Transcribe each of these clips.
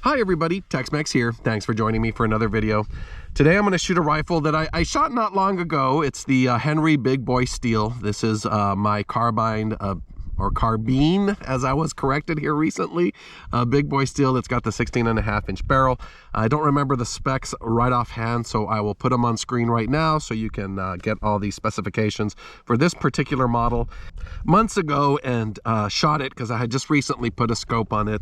Hi everybody, Tex-Mex here. Thanks for joining me for another video. Today I'm going to shoot a rifle that I shot not long ago. It's the Henry Big Boy Steel. This is my carbine, or carbine, as I was corrected here recently. Big Boy Steel. It's got the 16.5-inch barrel. I don't remember the specs right offhand, so I will put them on screen right now so you can get all these specifications for this particular model. Months ago, and shot it because I had just recently put a scope on it.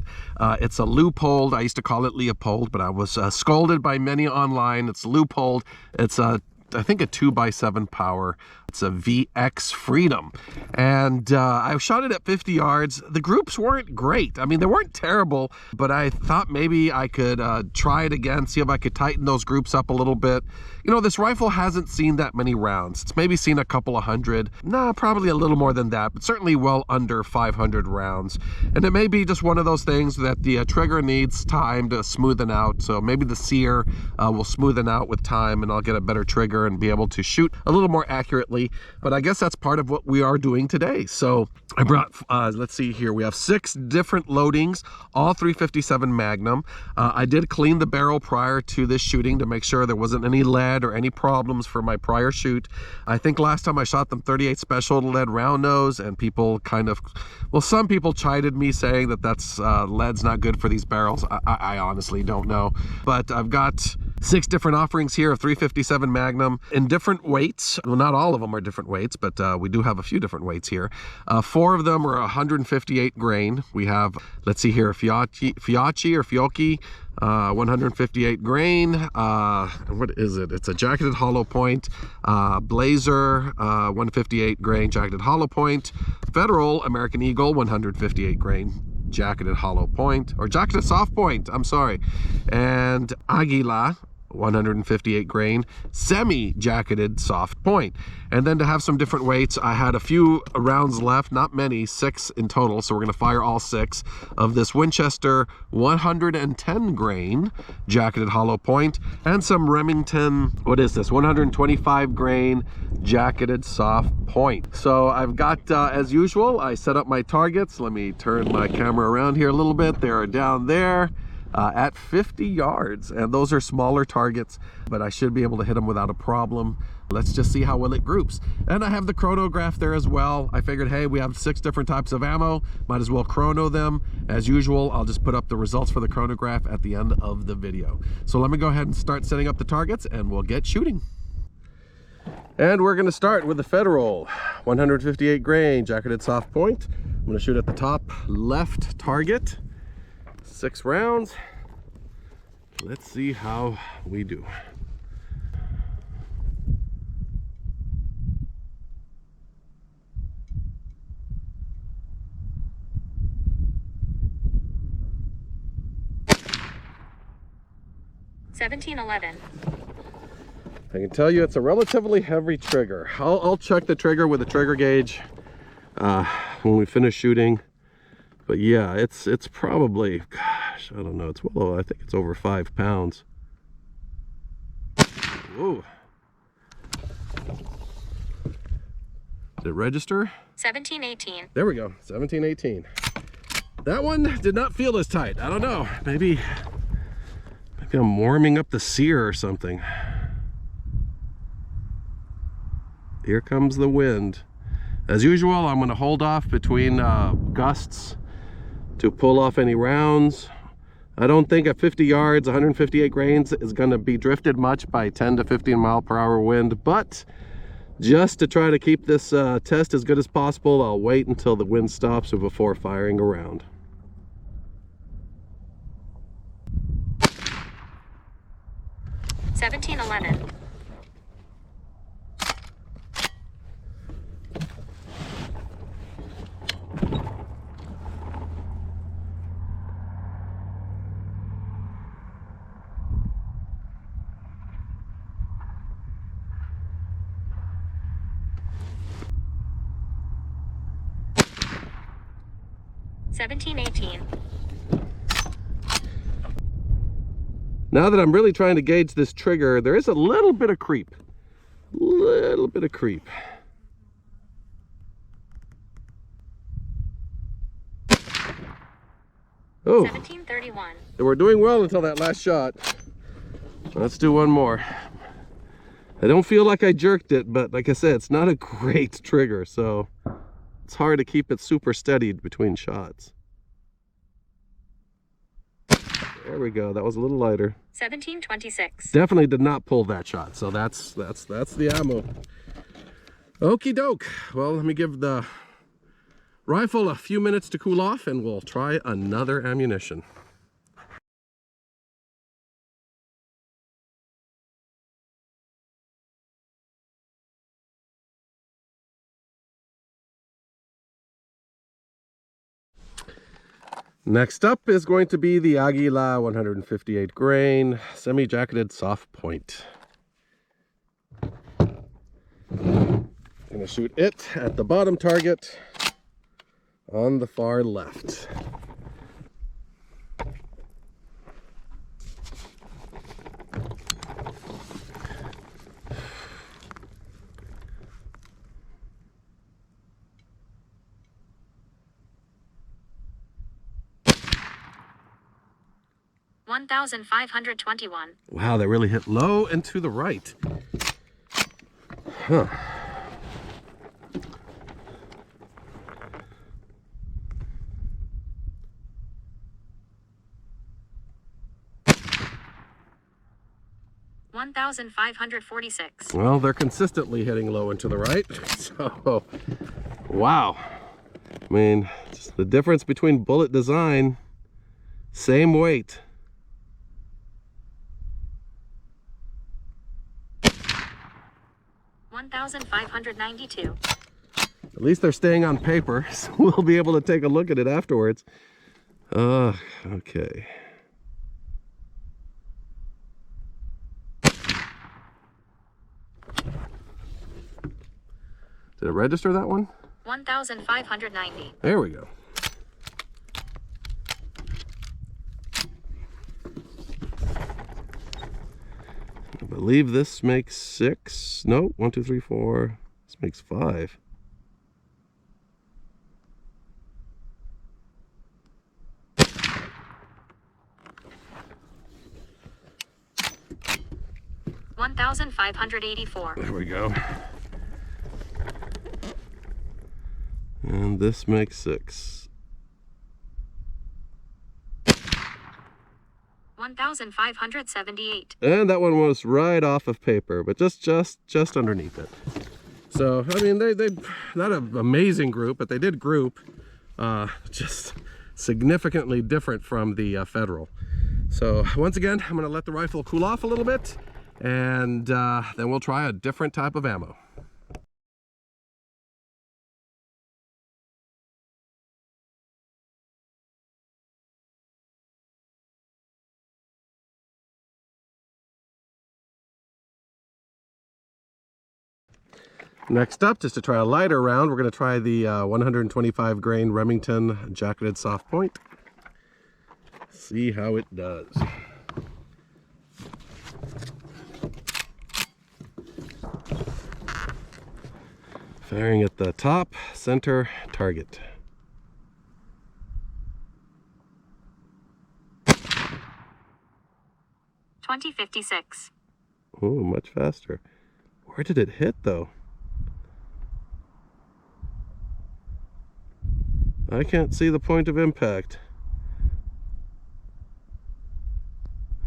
It's a Leupold. I used to call it Leopold, but I was scolded by many online. It's Leupold. It's I think a 2x7 power. It's a VX Freedom, and I shot it at 50 yards. The groups weren't great. I mean, they weren't terrible, but I thought maybe I could try it again, see if I could tighten those groups up a little bit. You know, this rifle hasn't seen that many rounds. It's maybe seen a couple of hundred. Nah, probably a little more than that, but certainly well under 500 rounds. And it may be just one of those things that the trigger needs time to smoothen out. So maybe the sear will smoothen out with time, and I'll get a better trigger and be able to shoot a little more accurately. But I guess that's part of what we are doing today. So I brought, let's see here, we have 6 different loadings, all 357 Magnum. I did clean the barrel prior to this shooting to make sure there wasn't any lead or any problems for my prior shoot. I think last time I shot them 38 special lead round nose, and people kind of, well, some people chided me saying that that's lead's not good for these barrels. I honestly don't know, but I've got 6 different offerings here of 357 Magnum in different weights. Well, not all of them are different weights, but we do have a few different weights here. 4 of them are 158 grain. We have, let's see here, Fiocchi, 158 grain. What is it? It's a jacketed hollow point. Blazer, 158 grain jacketed hollow point. Federal American Eagle, 158 grain jacketed hollow point, or jacketed soft point, I'm sorry. And Aguila, 158 grain semi-jacketed soft point. And then to have some different weights, I had a few rounds left, not many, 6 in total, so we're going to fire all 6 of this Winchester 110 grain jacketed hollow point, and some Remington, what is this, 125 grain jacketed soft point. So I've got, as usual, I set up my targets. Let me turn my camera around here a little bit. They are down there at 50 yards, and those are smaller targets, but I should be able to hit them without a problem. Let's just see how well it groups. And I have the chronograph there as well. I figured, hey, we have 6 different types of ammo, might as well chrono them. As usual, I'll just put up the results for the chronograph at the end of the video. So let me go ahead and start setting up the targets, and we'll get shooting. And we're going to start with the Federal 158 grain jacketed soft point. I'm going to shoot at the top left target. 6 rounds. Let's see how we do. $17.11. I can tell you it's a relatively heavy trigger. I'll check the trigger with a trigger gauge when we finish shooting. But yeah, it's probably, gosh, I don't know, it's well, I think it's over 5 pounds. Whoa. Did it register? 17.18. There we go, 17.18. That one did not feel as tight. I don't know, maybe I'm warming up the sear or something. Here comes the wind. As usual, I'm going to hold off between gusts to pull off any rounds. I don't think at 50 yards, 158 grains is going to be drifted much by 10 to 15 mile per hour wind, but just to try to keep this test as good as possible, I'll wait until the wind stops before firing a round. $17.11. $17.18. Now that I'm really trying to gauge this trigger, there is a little bit of creep. Oh, 1731. we're doing well until that last shot. Let's do one more. I don't feel like I jerked it, but like I said, it's not a great trigger, so it's hard to keep it super steadied between shots. There we go. That was a little lighter. 1726. Definitely did not pull that shot, so that's the ammo. Okie doke. Well, let me give the rifle a few minutes to cool off and we'll try another ammunition. Next up is going to be the Aguila 158 grain semi-jacketed soft point. Gonna shoot it at the bottom target on the far left. $1,521. Wow, that really hit low and to the right. Huh. $1,546. Well, they're consistently hitting low and to the right. So, wow. I mean, just the difference between bullet design, same weight. $1,592. At least they're staying on paper, so we'll be able to take a look at it afterwards. Okay. Did it register that one? 1,590. There we go. I believe this makes 6. No, 1, 2, 3, 4. This makes 5. $1,584. There we go. And this makes 6. 1,578. And that one was right off of paper, but just underneath it. So I mean, they not an amazing group, but they did group. Just significantly different from the Federal. So once again, I'm going to let the rifle cool off a little bit, and then we'll try a different type of ammo. Next up, just to try a lighter round, we're going to try the 125 grain Remington jacketed soft point. See how it does. Firing at the top center target. $20.56. Oh, much faster. Where did it hit though? I can't see the point of impact.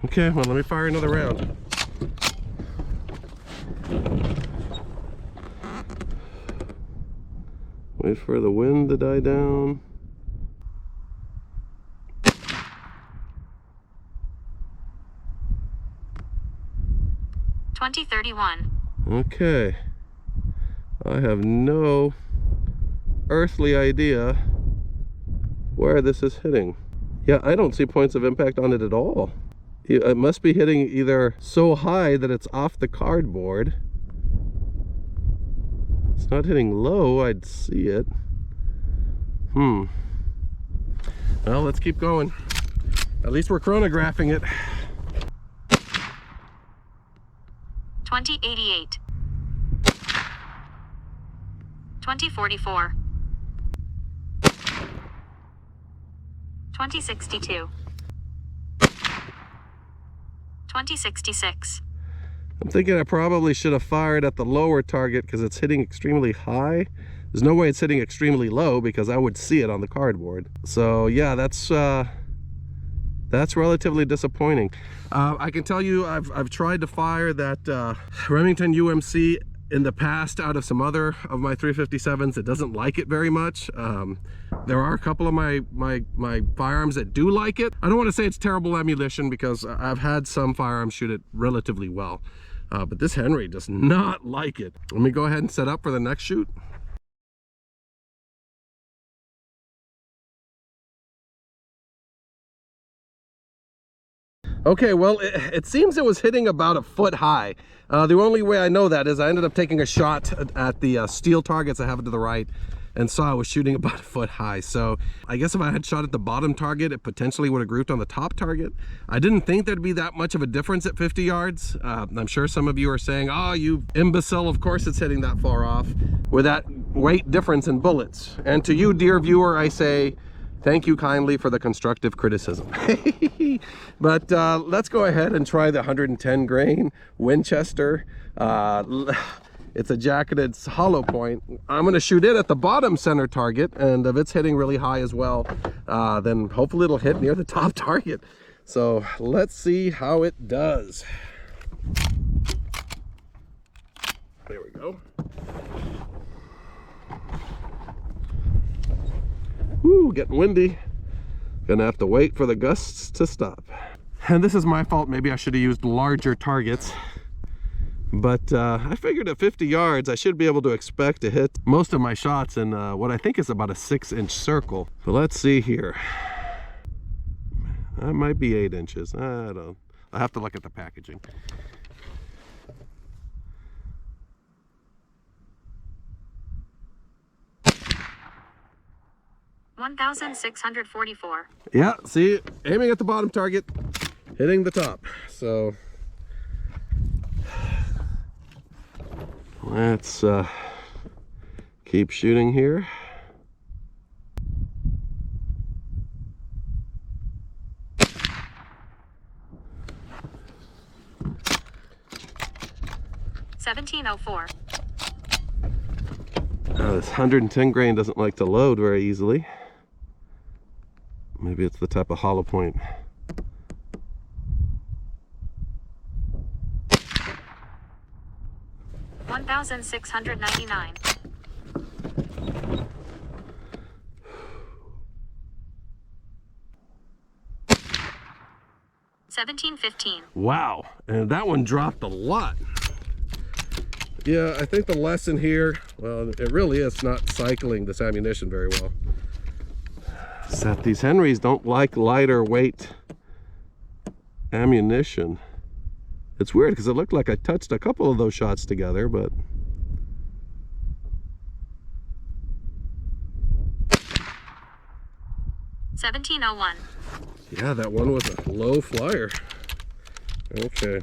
Okay, well, let me fire another round. Wait for the wind to die down. $20.31. Okay. I have no earthly idea where this is hitting. Yeah, I don't see points of impact on it at all. It must be hitting either so high that it's off the cardboard. It's not hitting low, I'd see it. Well, let's keep going. At least we're chronographing it. $20.88. $20.44. 2062. 2066. I'm thinking I probably should have fired at the lower target because it's hitting extremely high. There's no way it's hitting extremely low because I would see it on the cardboard. So yeah, that's relatively disappointing. I can tell you I've tried to fire that Remington UMC in the past out of some other of my 357s. It doesn't like it very much. There are a couple of my firearms that do like it. I don't want to say it's terrible ammunition because I've had some firearms shoot it relatively well. But this Henry does not like it. Let me go ahead and set up for the next shoot. Okay, well, it seems it was hitting about a foot high. The only way I know that is I ended up taking a shot at the steel targets I have to the right and saw I was shooting about a foot high. So I guess if I had shot at the bottom target, it potentially would have grouped on the top target. I didn't think there'd be that much of a difference at 50 yards. I'm sure some of you are saying, oh, you imbecile, of course it's hitting that far off with that weight difference in bullets. And to you, dear viewer, I say, thank you kindly for the constructive criticism. But let's go ahead and try the 110 grain Winchester. It's a jacketed hollow point. I'm going to shoot it at the bottom center target, and if it's hitting really high as well, then hopefully it'll hit near the top target. So let's see how it does. There we go. Woo, getting windy. Gonna have to wait for the gusts to stop. And this is my fault. Maybe I should have used larger targets. But I figured at 50 yards, I should be able to expect to hit most of my shots in what I think is about a 6-inch circle. But let's see here. That might be 8 inches. I'll have to look at the packaging. $1,644. Yeah, see, aiming at the bottom target, hitting the top. So let's keep shooting here. $1,704. This 110 grain doesn't like to load very easily. Maybe it's the type of hollow point. $1,699. $1,715. Wow, and that one dropped a lot. Yeah, I think the lesson here, well, it really is not cycling this ammunition very well. Is that these Henrys don't like lighter weight ammunition. It's weird because it looked like I touched a couple of those shots together, but $1,701. yeah, that one was a low flyer. Okay.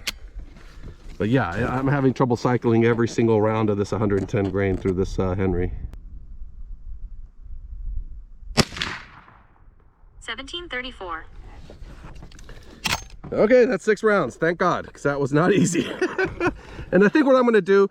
But yeah, I'm having trouble cycling every single round of this 110 grain through this Henry. $1,734. Okay, that's 6 rounds. Thank God, because that was not easy. And I think what I'm going to do,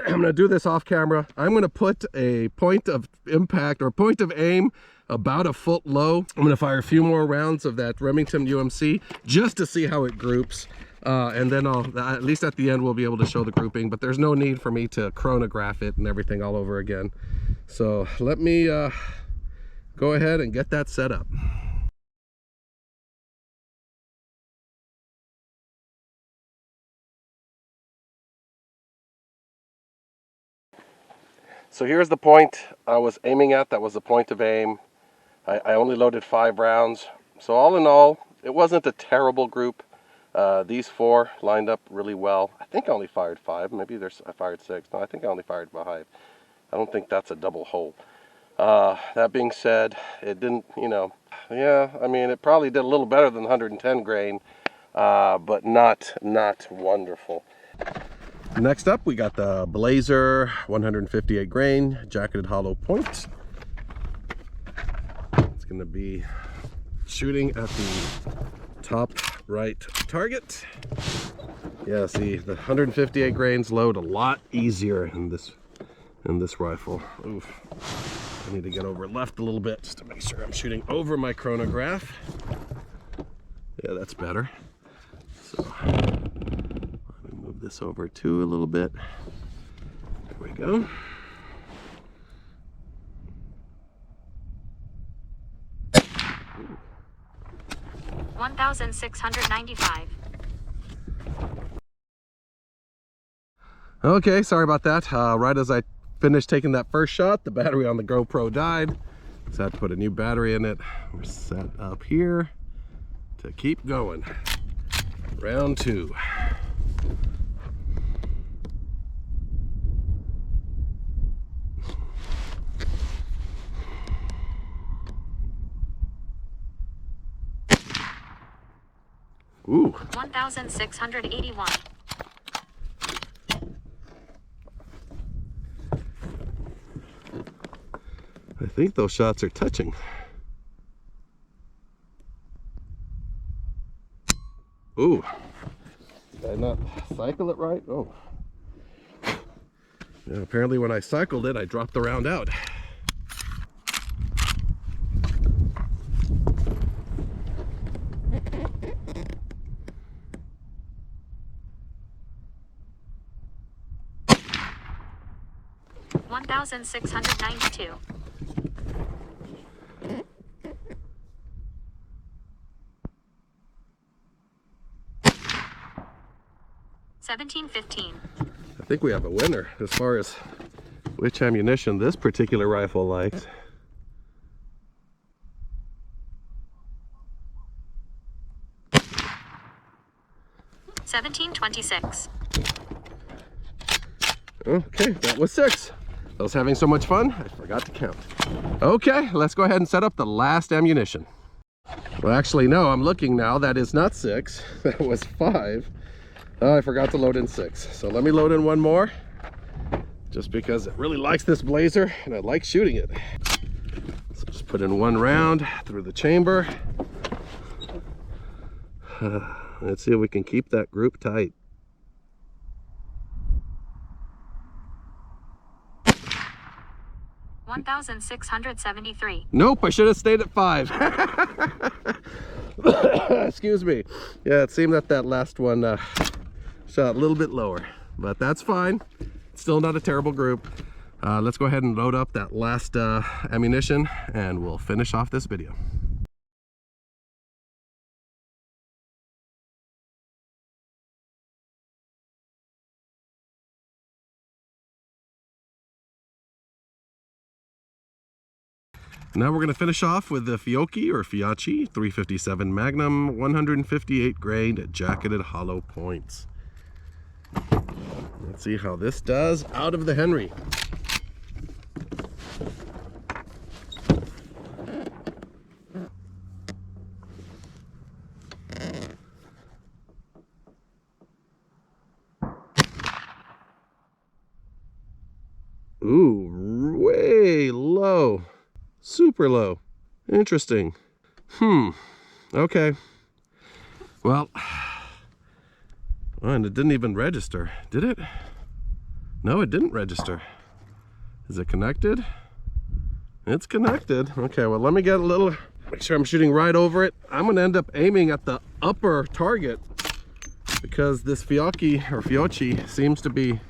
I'm going to do this off camera. I'm going to put a point of impact or point of aim about a foot low. I'm going to fire a few more rounds of that Remington UMC just to see how it groups. And then at least at the end, we'll be able to show the grouping, but there's no need for me to chronograph it and everything all over again. So let me go ahead and get that set up. So here's the point I was aiming at. That was the point of aim. I only loaded 5 rounds. So all in all, it wasn't a terrible group. These 4 lined up really well. I think I only fired 5. Maybe I fired 6. No, I think I only fired 5. I don't think that's a double hole. That being said, it didn't, yeah, I mean, it probably did a little better than 110 grain, but not wonderful. Next up, we got the Blazer 158 grain jacketed hollow point. It's going to be shooting at the top right target. Yeah, see, the 158 grains load a lot easier in this rifle. Oof. I need to get over left a little bit just to make sure I'm shooting over my chronograph. Yeah, that's better. So let me move this over too a little bit. There we go. Ooh. 1,695. Okay, sorry about that. Right as I finished taking that first shot, the battery on the GoPro died. So I had to put a new battery in it. We're set up here to keep going. Round 2. Ooh. 1,681. I think those shots are touching. Ooh. Did I not cycle it right? Oh. Yeah, apparently when I cycled it, I dropped the round out. $1,692. 1715. I think we have a winner as far as which ammunition this particular rifle likes. $1726. Okay, that was 6. I was having so much fun, I forgot to count. Okay, let's go ahead and set up the last ammunition. Well, actually, no, I'm looking now. That is not 6. That was 5. Oh, I forgot to load in 6. So let me load in one more, just because it really likes this Blazer and I like shooting it. So just put in one round through the chamber. Let's see if we can keep that group tight. $1,673. Nope, I should have stayed at 5. Excuse me. Yeah, it seemed that last one shot a little bit lower, but that's fine. Still not a terrible group. Let's go ahead and load up that last ammunition and we'll finish off this video. Now we're going to finish off with the Fiocchi or Fiocchi 357 Magnum 158 grain jacketed hollow points. Let's see how this does out of the Henry. Ooh, way low. Super low. Interesting. Okay. Well, and it didn't even register, did it? No, it didn't register. Is it connected? It's connected. Okay, well, let me get a little, make sure I'm shooting right over it. I'm going to end up aiming at the upper target because this Fiocchi seems to be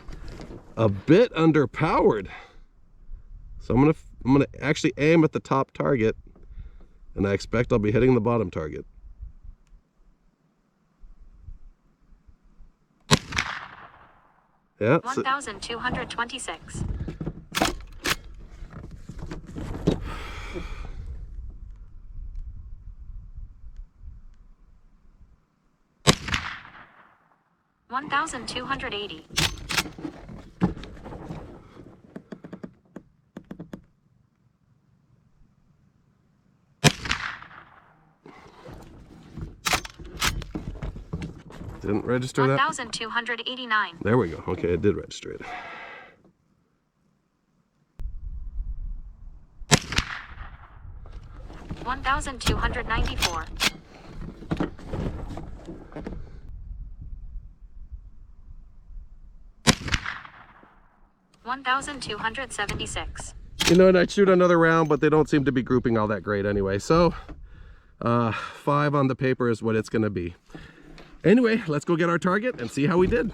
a bit underpowered. So I'm gonna actually aim at the top target, and I expect I'll be hitting the bottom target. Yeah. 1,226. $1,280. Didn't register that? 1,289. There we go. Okay, it did register it. 1,294. 1,276. You know, and I'd shoot another round, but they don't seem to be grouping all that great anyway. So 5 on the paper is what it's going to be. Anyway, let's go get our target and see how we did.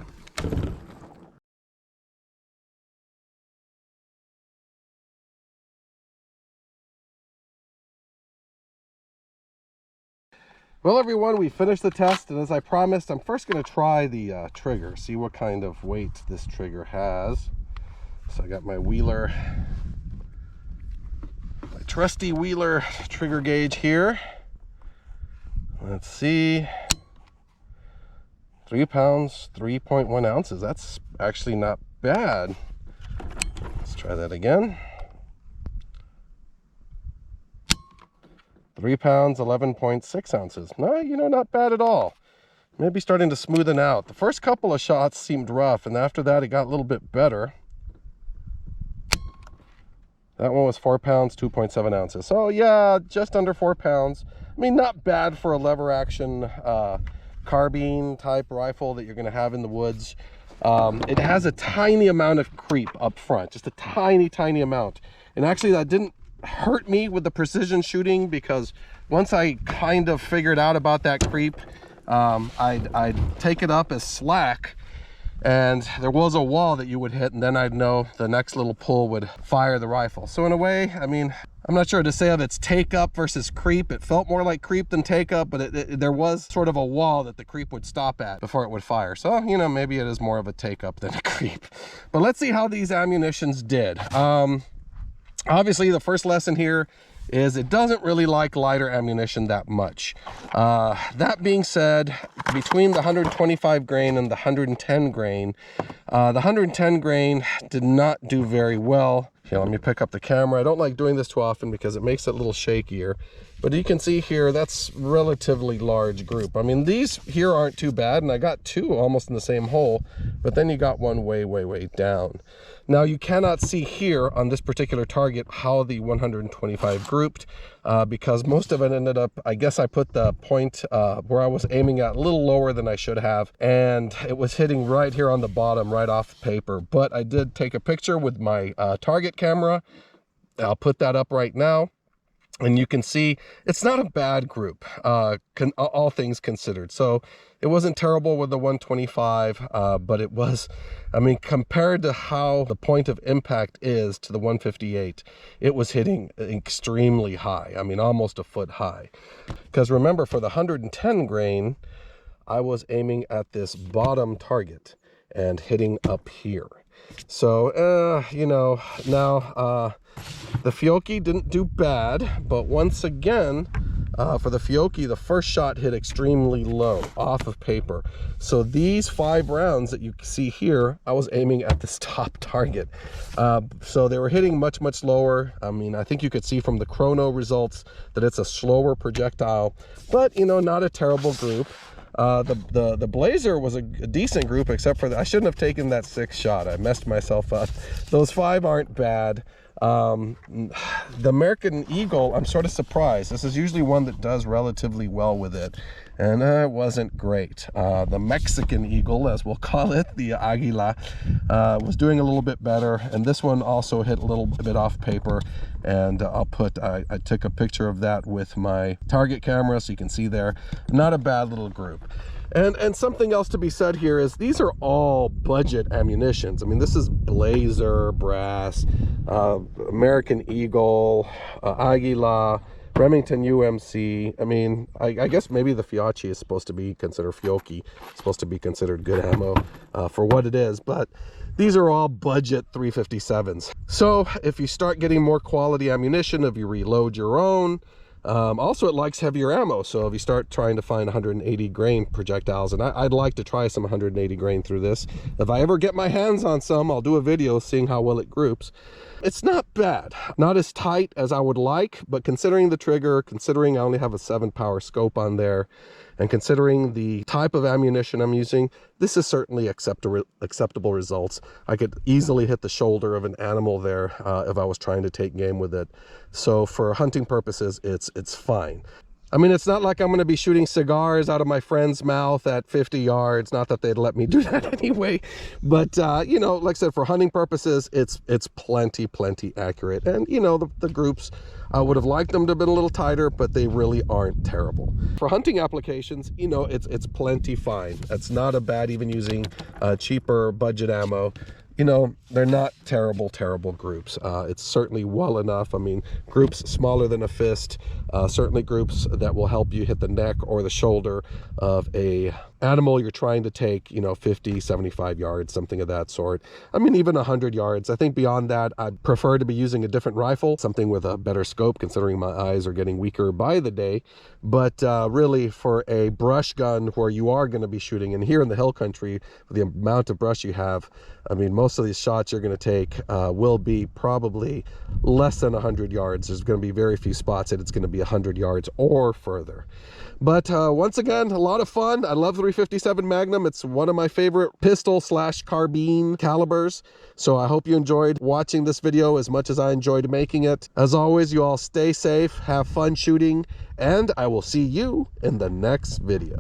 Well, everyone, we finished the test, and as I promised, I'm first going to try the trigger, see what kind of weight this trigger has. So I got my Wheeler, my trusty Wheeler trigger gauge here. Let's see, 3 pounds, 3.1 ounces. That's actually not bad. Let's try that again. 3 pounds, 11.6 ounces. No, you know, not bad at all. Maybe starting to smoothen out. The first couple of shots seemed rough, and after that it got a little bit better. That one was 4 pounds, 2.7 ounces. So yeah, just under 4 pounds. I mean, not bad for a lever action carbine type rifle that you're going to have in the woods. It has a tiny amount of creep up front, just a tiny amount. And actually that didn't hurt me with the precision shooting, because once I kind of figured out about that creep, I'd take it up as slack, and there was a wall that you would hit, and then I'd know the next little pull would fire the rifle. So in a way, I mean, I'm not sure to say if it's take up versus creep. It felt more like creep than take up, but there was sort of a wall that the creep would stop at before it would fire. So, you know, maybe it is more of a take up than a creep. But let's see how these ammunitions did. Obviously, the first lesson here is it doesn't really like lighter ammunition that much. That being said, between the 125 grain and the 110 grain, the 110 grain did not do very well. Here, let me pick up the camera. I don't like doing this too often because it makes it a little shakier. But you can see here, that's relatively large group. I mean, these here aren't too bad, and I got 2 almost in the same hole, but then you got one way down. Now, you cannot see here on this particular target how the 125 grouped, because most of it ended up, I guess I put the point where I was aiming at a little lower than I should have, and it was hitting right here on the bottom, right off the paper. But I did take a picture with my target camera. I'll put that up right now. And you can see it's not a bad group, all things considered. So it wasn't terrible with the 125, but it was, I mean, compared to how the point of impact is to the 158, it was hitting extremely high. I mean, almost a foot high. Because remember, for the 110 grain, I was aiming at this bottom target and hitting up here. So, you know, now the Fiocchi didn't do bad, but once again, for the Fiocchi, the first shot hit extremely low off of paper. So these 5 rounds that you see here, I was aiming at this top target. So they were hitting much lower. I mean, I think you could see from the chrono results that it's a slower projectile, but, you know, not a terrible group. The Blazer was a decent group, except for I shouldn't have taken that 6th shot. I messed myself up. Those 5 aren't bad. The American Eagle, I'm sort of surprised. This is usually one that does relatively well with it, and it wasn't great. The Mexican Eagle, as we'll call it, the Aguila, was doing a little bit better, and this one also hit a little bit off paper. And I took a picture of that with my target camera, so you can see there. Not a bad little group. And something else to be said here is these are all budget ammunitions. I mean, this is Blazer, brass, American Eagle, Aguila, Remington UMC. I mean, I guess maybe the Fiocchi is supposed to be considered Fiocchi. It's supposed to be considered good ammo for what it is, but these are all budget 357s. So if you start getting more quality ammunition, if you reload your own, also it likes heavier ammo. So if you start trying to find 180 grain projectiles, and I'd like to try some 180 grain through this. If I ever get my hands on some, I'll do a video seeing how well it groups. It's not bad, not as tight as I would like, but considering the trigger, considering I only have a 7 power scope on there, And considering the type of ammunition I'm using, this is certainly acceptable results. I could easily hit the shoulder of an animal there if I was trying to take game with it. So for hunting purposes, it's fine. I mean, it's not like I'm going to be shooting cigars out of my friend's mouth at 50 yards. Not that they'd let me do that anyway. But, you know, like I said, for hunting purposes, it's plenty accurate. And, you know, the groups, I would have liked them to have been a little tighter, but they really aren't terrible. For hunting applications, you know, it's plenty fine. It's not a bad even using cheaper budget ammo. You know, they're not terrible groups. It's certainly well enough. I mean, groups smaller than a fist, certainly groups that will help you hit the neck or the shoulder of a animal you're trying to take, you know, 50, 75 yards, something of that sort. I mean, even 100 yards. I think beyond that, I'd prefer to be using a different rifle, something with a better scope, considering my eyes are getting weaker by the day. But really, for a brush gun where you are going to be shooting, and here in the hill country, with the amount of brush you have, I mean, most of these shots you're going to take will be probably less than 100 yards. There's going to be very few spots that it's going to be 100 yards or further. But once again, a lot of fun. I love the 357 Magnum. It's one of my favorite pistol/carbine calibers. So I hope you enjoyed watching this video as much as I enjoyed making it. As always, you all stay safe, have fun shooting, and I will see you in the next video.